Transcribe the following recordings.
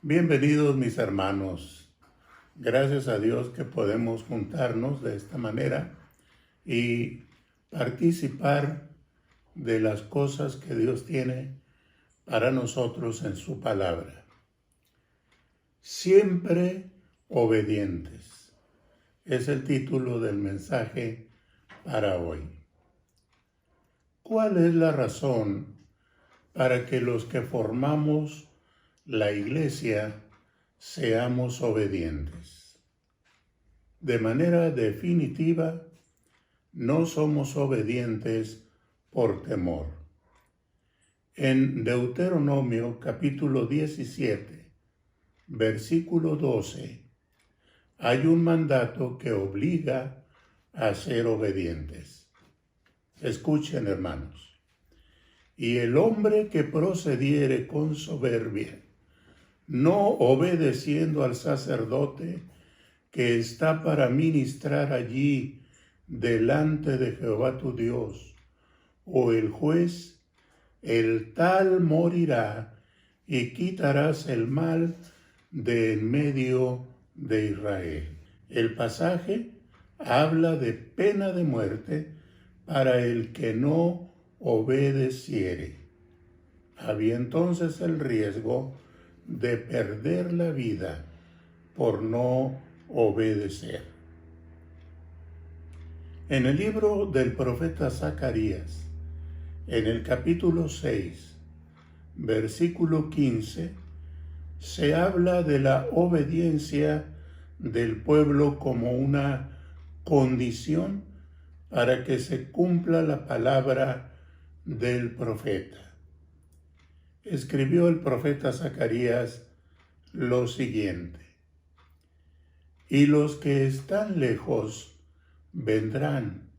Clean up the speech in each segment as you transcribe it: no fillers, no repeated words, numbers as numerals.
Bienvenidos mis hermanos. Gracias a Dios que podemos juntarnos de esta manera y participar de las cosas que Dios tiene para nosotros en su palabra. Siempre obedientes es el título del mensaje para hoy. ¿Cuál es la razón para que los que formamos la iglesia seamos obedientes? De manera definitiva, no somos obedientes por temor. En Deuteronomio capítulo 17, versículo 12, hay un mandato que obliga a ser obedientes. Escuchen, hermanos. Y el hombre que procediere con soberbia, no obedeciendo al sacerdote que está para ministrar allí delante de Jehová tu Dios, o el juez, el tal morirá y quitarás el mal de en medio de Israel. El pasaje habla de pena de muerte para el que no obedeciere. Había entonces el riesgo de perder la vida por no obedecer. En el libro del profeta Zacarías, en el capítulo 6, versículo 15, se habla de la obediencia del pueblo como una condición para que se cumpla la palabra del profeta. Escribió el profeta Zacarías lo siguiente: y los que están lejos vendrán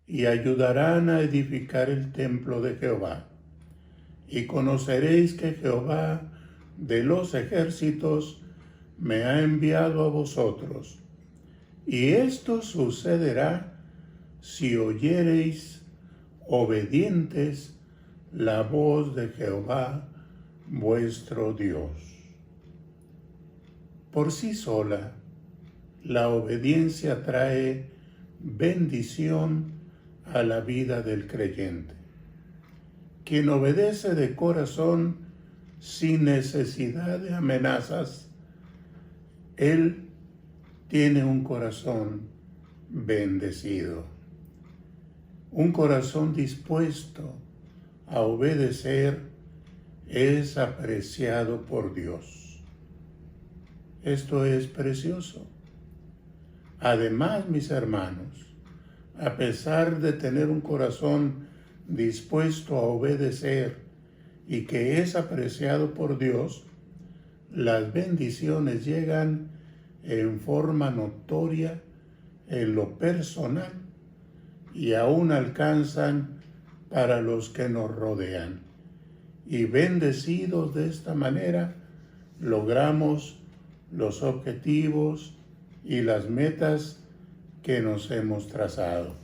y ayudarán a edificar el templo de Jehová, y conoceréis que Jehová de los ejércitos me ha enviado a vosotros, y esto sucederá si oyereis obedientes la voz de Jehová vuestro Dios. Por sí sola, la obediencia trae bendición a la vida del creyente. Quien obedece de corazón sin necesidad de amenazas, él tiene un corazón bendecido, un corazón dispuesto a obedecer es apreciado por Dios. Esto es precioso. Además, mis hermanos, a pesar de tener un corazón dispuesto a obedecer y que es apreciado por Dios, las bendiciones llegan en forma notoria en lo personal y aún alcanzan para los que nos rodean. Y bendecidos de esta manera, logramos los objetivos y las metas que nos hemos trazado.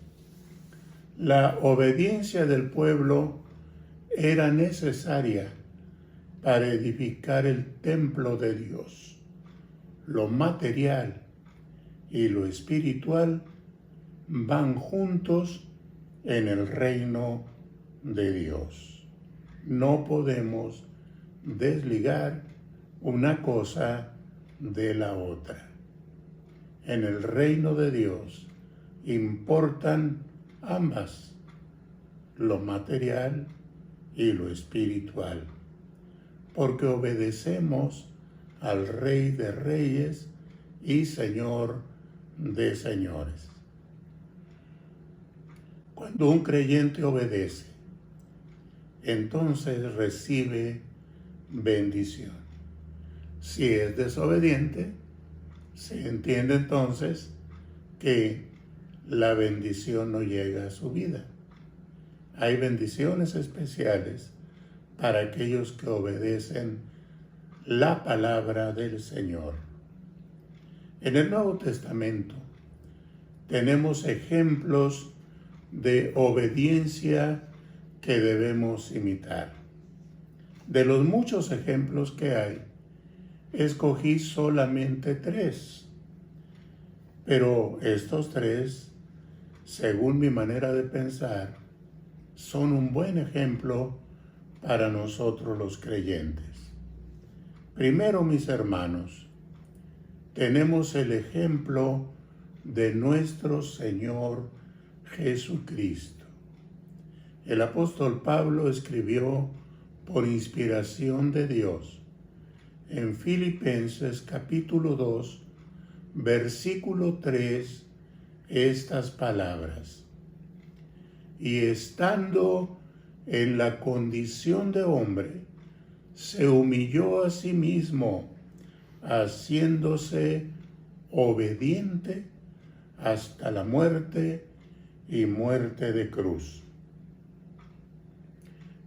La obediencia del pueblo era necesaria para edificar el templo de Dios. Lo material y lo espiritual van juntos en el reino de Dios. No podemos desligar una cosa de la otra. En el reino de Dios importan ambas, lo material y lo espiritual, porque obedecemos al Rey de Reyes y Señor de Señores. Cuando un creyente obedece, entonces recibe bendición. Si es desobediente, se entiende entonces que la bendición no llega a su vida. Hay bendiciones especiales para aquellos que obedecen la palabra del Señor. En el Nuevo Testamento tenemos ejemplos de obediencia que debemos imitar. De los muchos ejemplos que hay, escogí solamente 3, pero estos 3, según mi manera de pensar, son un buen ejemplo para nosotros los creyentes. Primero, mis hermanos, tenemos el ejemplo de nuestro Señor Jesucristo. El apóstol Pablo escribió por inspiración de Dios en Filipenses capítulo 2, versículo 3, estas palabras: y estando en la condición de hombre, se humilló a sí mismo, haciéndose obediente hasta la muerte y muerte de cruz.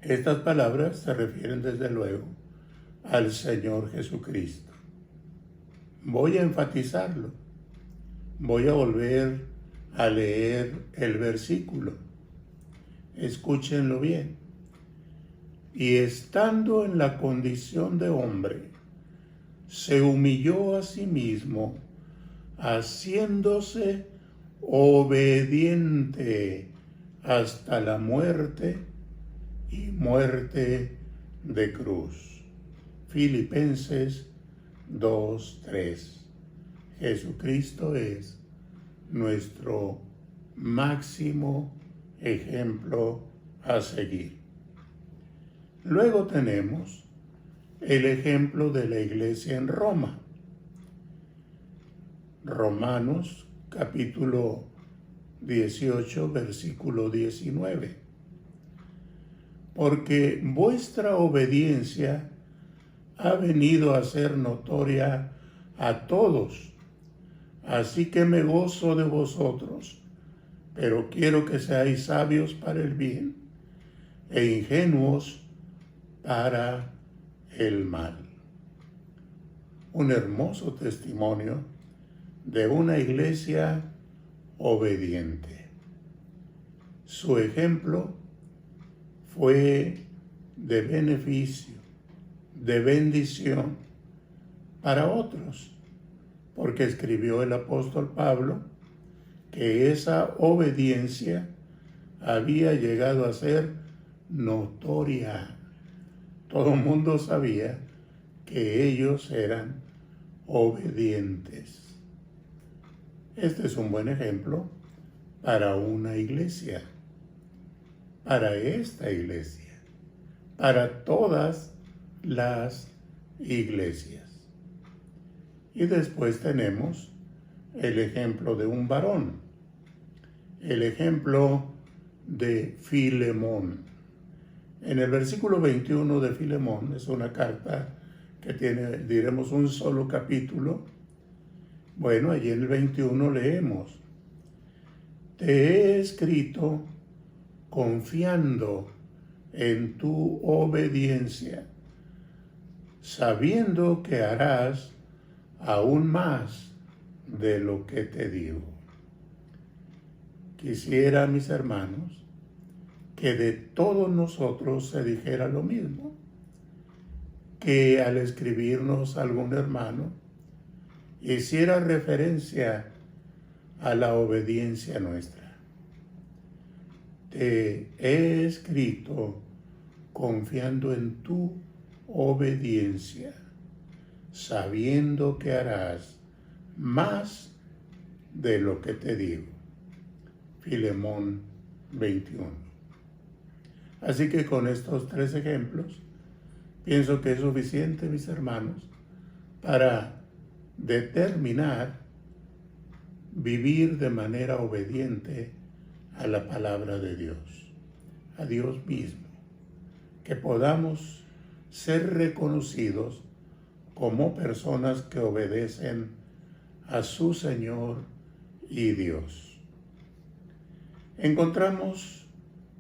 Estas palabras se refieren desde luego al Señor Jesucristo. Voy a enfatizarlo. Voy a volver a leer el versículo. Escúchenlo bien. Y estando en la condición de hombre, se humilló a sí mismo, haciéndose obediente hasta la muerte y muerte de cruz. Filipenses 2:3. Jesucristo es nuestro máximo ejemplo a seguir. Luego tenemos el ejemplo de la iglesia en Roma. Romanos capítulo 18, versículo 19. Porque vuestra obediencia ha venido a ser notoria a todos, así que me gozo de vosotros, pero quiero que seáis sabios para el bien e ingenuos para el mal. Un hermoso testimonio de una iglesia obediente. Su ejemplo fue de beneficio, de bendición para otros, porque escribió el apóstol Pablo que esa obediencia había llegado a ser notoria. Todo el mundo sabía que ellos eran obedientes. Este es un buen ejemplo para una iglesia, para esta iglesia, para todas las iglesias. Y después tenemos el ejemplo de un varón, el ejemplo de Filemón. En el versículo 21 de Filemón, es una carta que tiene, diremos, un solo capítulo. Bueno, allí en el 21 leemos: te he escrito confiando en tu obediencia, sabiendo que harás aún más de lo que te digo. Quisiera, mis hermanos, que de todos nosotros se dijera lo mismo, que al escribirnos algún hermano hiciera referencia a la obediencia nuestra. Te he escrito confiando en tu obediencia, sabiendo que harás más de lo que te digo. Filemón 21. Así que con estos 3 ejemplos, pienso que es suficiente, mis hermanos, para determinar vivir de manera obediente a la palabra de Dios, a Dios mismo, que podamos ser reconocidos como personas que obedecen a su Señor y Dios. Encontramos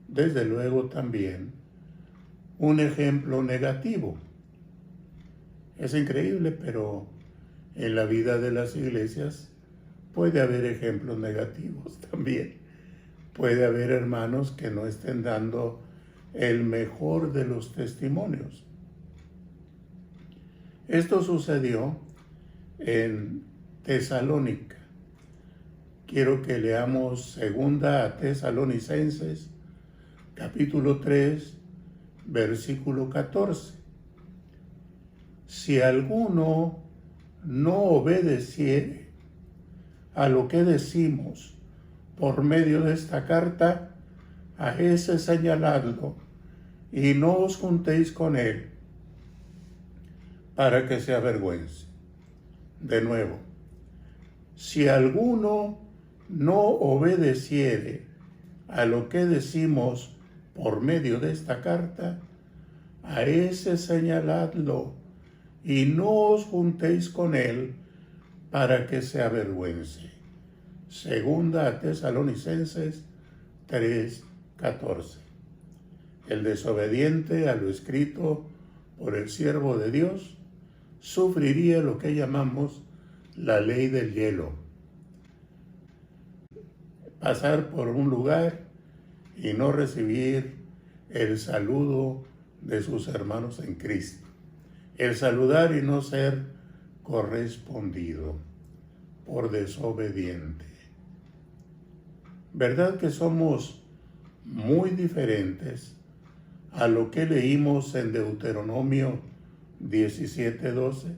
desde luego también un ejemplo negativo. Es increíble, pero en la vida de las iglesias puede haber ejemplos negativos también. Puede haber hermanos que no estén dando el mejor de los testimonios. Esto sucedió en Tesalónica. Quiero que leamos segunda a Tesalonicenses, capítulo 3, versículo 14. Si alguno no obedeciere a lo que decimos por medio de esta carta, a ese señaladlo y no os juntéis con él para que se avergüence. De nuevo, si alguno no obedeciere a lo que decimos por medio de esta carta, a ese señaladlo y no os juntéis con él para que se avergüence. Segunda a Tesalonicenses 3:14. El desobediente a lo escrito por el siervo de Dios sufriría lo que llamamos la ley del hielo. Pasar por un lugar y no recibir el saludo de sus hermanos en Cristo. El saludar y no ser correspondido por desobediente. ¿Verdad que somos muy diferentes a lo que leímos en Deuteronomio 17:12?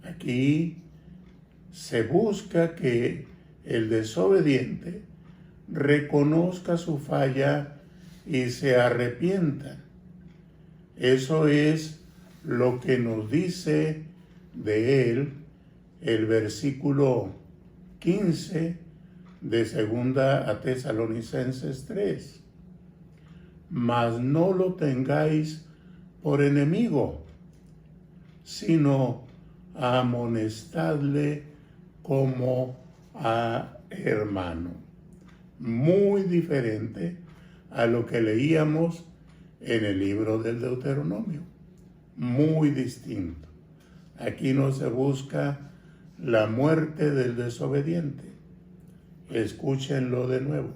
Aquí se busca que el desobediente reconozca su falla y se arrepienta. Eso es lo que nos dice de él el versículo 15 de segunda a Tesalonicenses 3. Mas no lo tengáis por enemigo, sino amonestadle como a hermano. Muy diferente a lo que leíamos en el libro del Deuteronomio. Muy distinto. Aquí no se busca la muerte del desobediente. Escúchenlo de nuevo.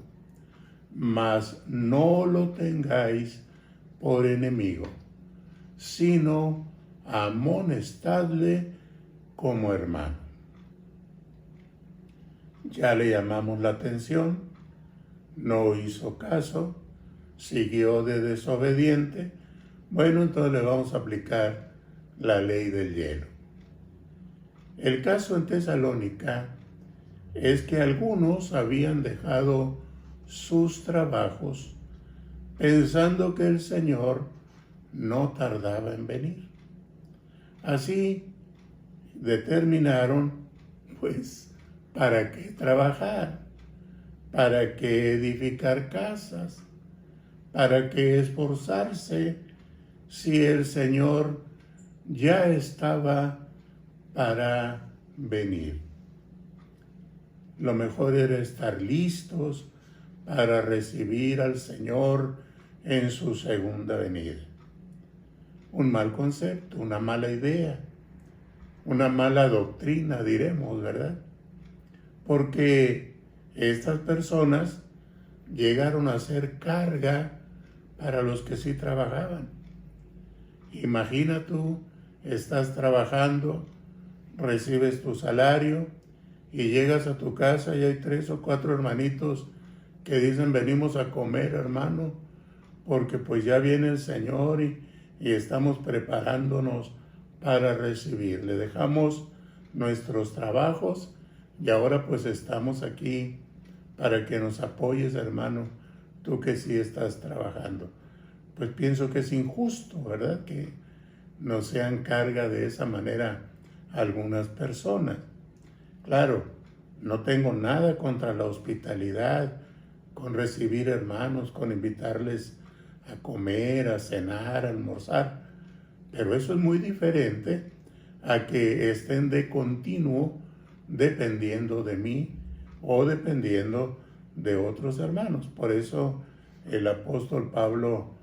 Mas no lo tengáis por enemigo, sino amonestadle como hermano. Ya le llamamos la atención, no hizo caso, siguió de desobediente. Bueno, entonces le vamos a aplicar la ley del hielo. El caso en Tesalónica es que algunos habían dejado sus trabajos pensando que el Señor no tardaba en venir. Así determinaron, pues, ¿para qué trabajar? ¿Para qué edificar casas? ¿Para qué esforzarse si el Señor ya estaba para venir? Lo mejor era estar listos para recibir al Señor en su segunda venida. Un mal concepto, una mala idea, una mala doctrina, diremos, ¿verdad? Porque estas personas llegaron a ser carga para los que sí trabajaban. Imagina tú, estás trabajando, recibes tu salario y llegas a tu casa y hay 3 o 4 hermanitos que dicen: venimos a comer, hermano, porque pues ya viene el Señor y estamos preparándonos para recibirle. Dejamos nuestros trabajos y ahora pues estamos aquí para que nos apoyes, hermano, tú que sí estás trabajando. Pues pienso que es injusto, ¿verdad?, que nos sean carga de esa manera algunas personas. Claro, no tengo nada contra la hospitalidad, con recibir hermanos, con invitarles a comer, a cenar, a almorzar, pero eso es muy diferente a que estén de continuo dependiendo de mí o dependiendo de otros hermanos. Por eso el apóstol Pablo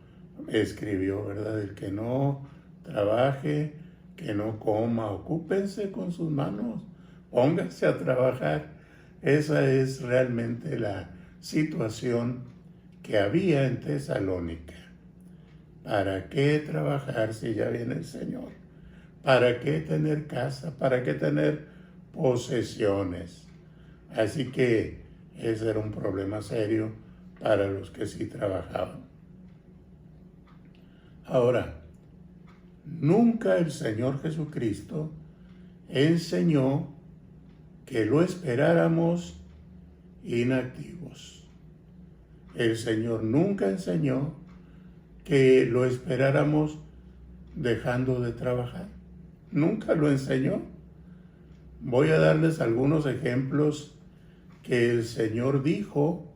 escribió, ¿verdad?, el que no trabaje, que no coma, ocúpense con sus manos, pónganse a trabajar. Esa es realmente la situación que había en Tesalónica. ¿Para qué trabajar si ya viene el Señor? ¿Para qué tener casa? ¿Para qué tener posesiones? Así que ese era un problema serio para los que sí trabajaban. Ahora, nunca el Señor Jesucristo enseñó que lo esperáramos inactivos. El Señor nunca enseñó que lo esperáramos dejando de trabajar. Nunca lo enseñó. Voy a darles algunos ejemplos que el Señor dijo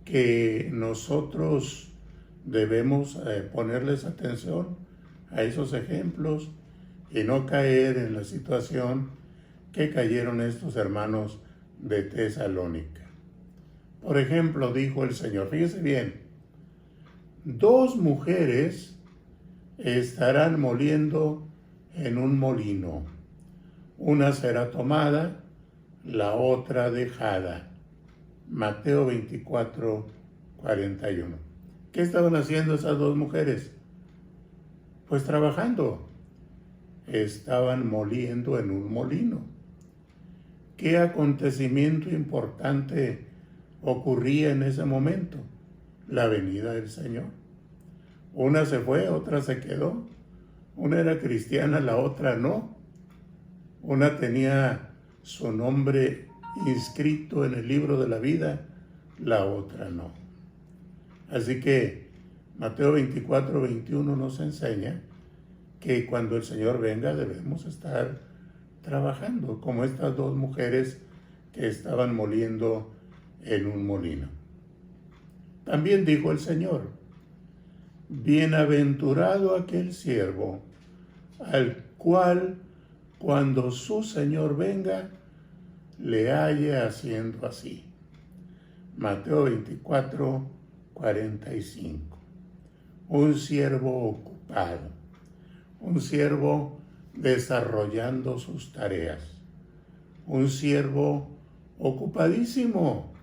que nosotros debemos ponerles atención a esos ejemplos y no caer en la situación que cayeron estos hermanos de Tesalónica. Por ejemplo, dijo el Señor, fíjese bien, 2 mujeres estarán moliendo en un molino. Una será tomada, la otra dejada. Mateo 24, 41. ¿Qué estaban haciendo esas 2 mujeres? Pues trabajando. Estaban moliendo en un molino. ¿Qué acontecimiento importante ocurría en ese momento? La venida del Señor. Una se fue, otra se quedó. Una era cristiana, la otra no. Una tenía su nombre inscrito en el libro de la vida, la otra no. Así que Mateo 24, 21 nos enseña que cuando el Señor venga debemos estar trabajando, como estas 2 mujeres que estaban moliendo en un molino. También dijo el Señor, bienaventurado aquel siervo, al cual cuando su Señor venga, le halle haciendo así. Mateo 24, 45. Un siervo ocupado, un siervo desarrollando sus tareas, un siervo ocupadísimo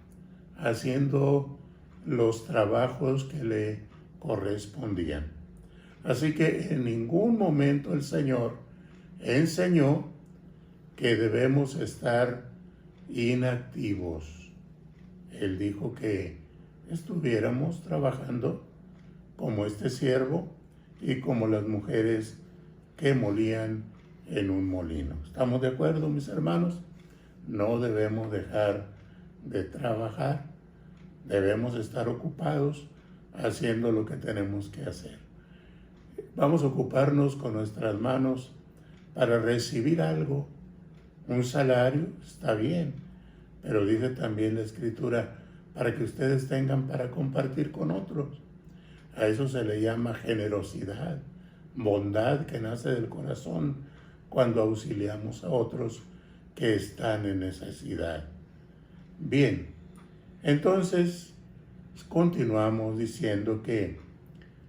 haciendo los trabajos que le correspondían. Así que en ningún momento el Señor enseñó que debemos estar inactivos. Él dijo que estuviéramos trabajando como este siervo y como las mujeres que molían en un molino. ¿Estamos de acuerdo, mis hermanos? No debemos dejar de trabajar. Debemos estar ocupados haciendo lo que tenemos que hacer. Vamos a ocuparnos con nuestras manos para recibir algo. Un salario está bien, pero dice también la Escritura, para que ustedes tengan para compartir con otros. A eso se le llama generosidad, bondad que nace del corazón cuando auxiliamos a otros que están en necesidad. Bien, entonces continuamos diciendo que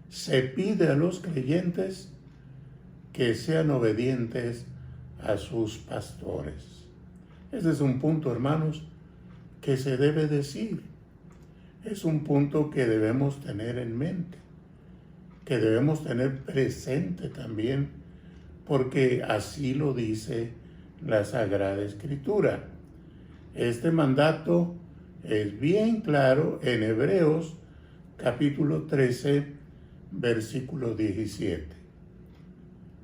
se pide a los creyentes que sean obedientes a sus pastores. Ese es un punto, hermanos, que se debe decir. Es un punto que debemos tener en mente, que debemos tener presente también, porque así lo dice la Sagrada Escritura. Este mandato es bien claro en Hebreos capítulo 13, versículo 17.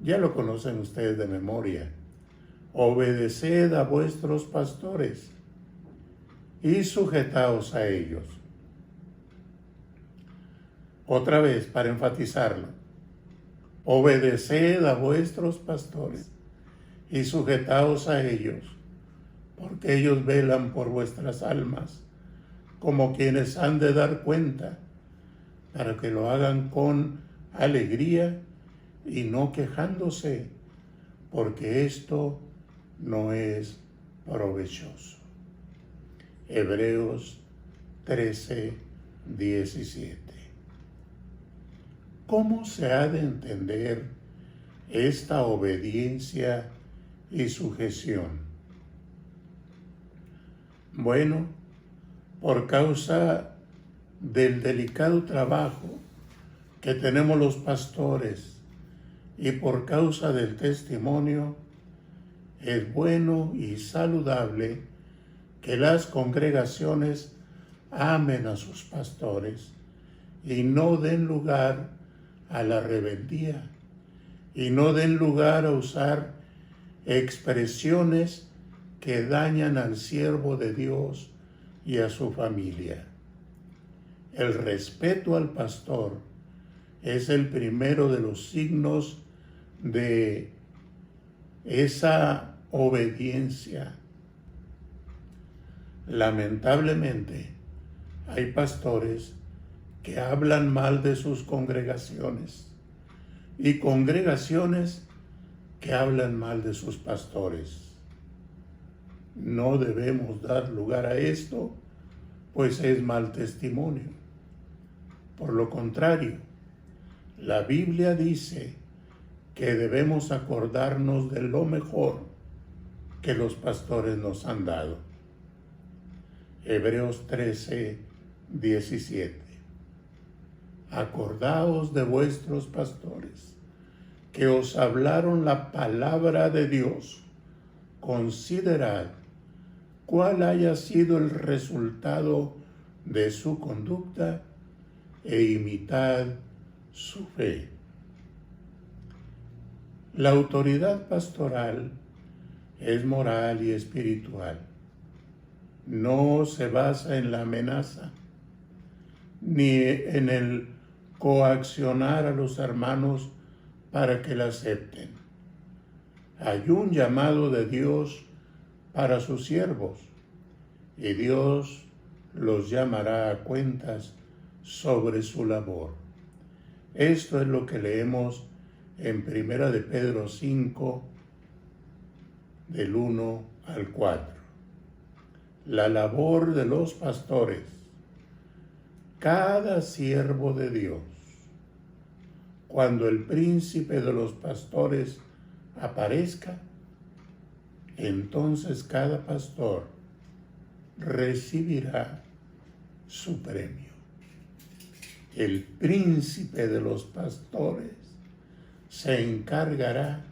Ya lo conocen ustedes de memoria. Obedeced a vuestros pastores y sujetaos a ellos. Otra vez, para enfatizarlo. Obedeced a vuestros pastores y sujetaos a ellos, porque ellos velan por vuestras almas, como quienes han de dar cuenta, para que lo hagan con alegría y no quejándose, porque esto no es provechoso. Hebreos 13, 17. ¿Cómo se ha de entender esta obediencia y sujeción? Bueno, por causa del delicado trabajo que tenemos los pastores y por causa del testimonio, es bueno y saludable que las congregaciones amen a sus pastores y no den lugar a la rebeldía y no den lugar a usar expresiones que dañan al siervo de Dios y a su familia. El respeto al pastor es el primero de los signos de esa obediencia. Lamentablemente, hay pastores que hablan mal de sus congregaciones y congregaciones que hablan mal de sus pastores. No debemos dar lugar a esto, pues es mal testimonio. Por lo contrario, la Biblia dice que debemos acordarnos de lo mejor que los pastores nos han dado. Hebreos 13, 17. Acordaos de vuestros pastores, que os hablaron la palabra de Dios. Considerad cuál haya sido el resultado de su conducta e imitad su fe. La autoridad pastoral es moral y espiritual. No se basa en la amenaza, ni en el coaccionar a los hermanos para que la acepten. Hay un llamado de Dios para sus siervos, y Dios los llamará a cuentas sobre su labor. Esto es lo que leemos en 1 de Pedro 5, del 1 al 4. La labor de los pastores. Cada siervo de Dios, cuando el príncipe de los pastores aparezca, entonces cada pastor recibirá su premio. El príncipe de los pastores se encargará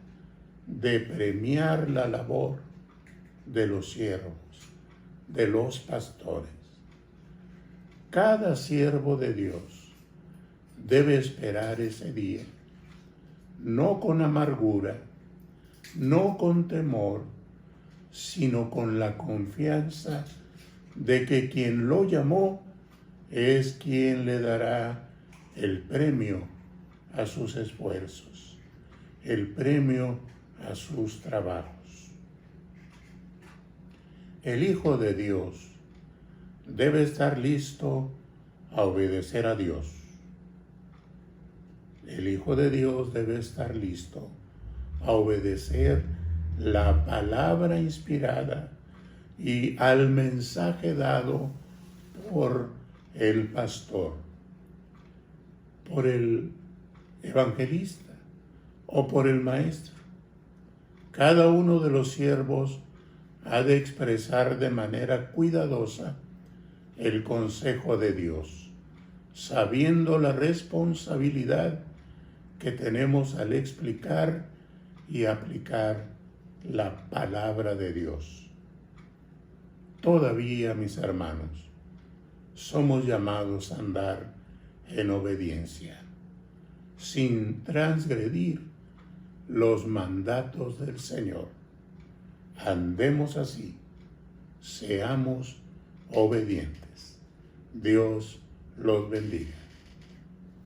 de premiar la labor de los siervos, de los pastores. Cada siervo de Dios debe esperar ese día, no con amargura, no con temor, sino con la confianza de que quien lo llamó es quien le dará el premio a sus esfuerzos, el premio a sus trabajos. El Hijo de Dios debe estar listo a obedecer a Dios. El Hijo de Dios debe estar listo a obedecer la palabra inspirada y al mensaje dado por el pastor, por el evangelista o por el maestro. Cada uno de los siervos ha de expresar de manera cuidadosa el consejo de Dios, sabiendo la responsabilidad que tenemos al explicar y aplicar la palabra de Dios. Todavía, mis hermanos, somos llamados a andar en obediencia, sin transgredir los mandatos del Señor. Andemos así, seamos obedientes. Dios los bendiga.